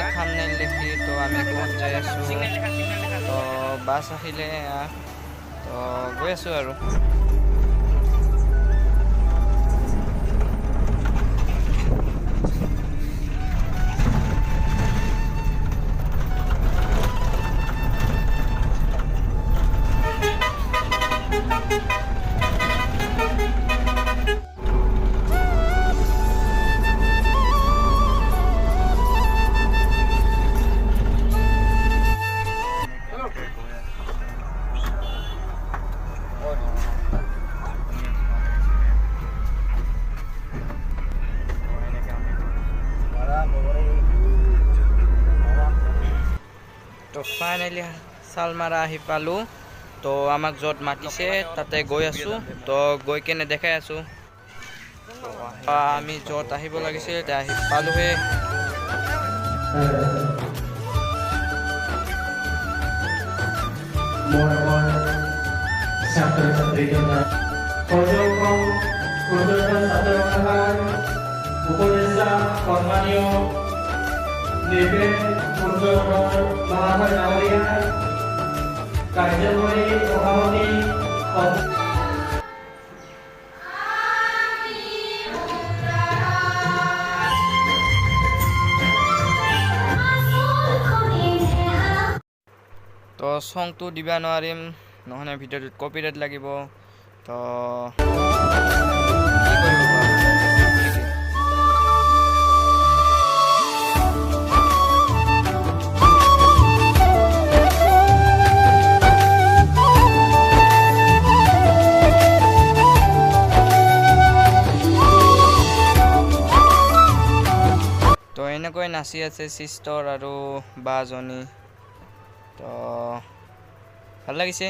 thumbnail দেখি তো আমি ক'ত যাই আছোঁ তো বাছ আহিলে তো গৈ আছোঁ আৰু তো ফাইনেলি চালমাৰা আহি পালোঁ তো আমাক য'ত মাতিছে তাতে গৈ আছোঁ তো গৈ কেনে দেখাই আছোঁ আমি য'ত আহিব লাগিছিল এতিয়া আহি পালোঁহে তো সংটো দিবা নোৱাৰিম নহ'লে ভিডিঅ'টোত কপিৰাইট লাগিব তো তো এনেকৈ নাচি আছে চিষ্টাৰ আৰু বাজনী তো ভাল লাগিছে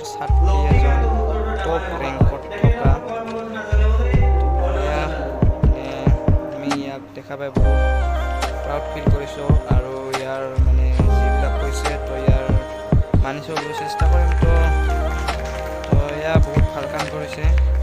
ছাত্ৰী এজন টপ ৰেংকত থকা আমি ইয়াক দেখা পাই বহুত প্ৰাউড ফিল কৰিছোঁ আৰু ইয়াৰ মানে যিবিলাক কৈছে তো ইয়াৰ মানি চলিব চেষ্টা কৰিম তো এয়া বহুত ভাল কাম কৰিছে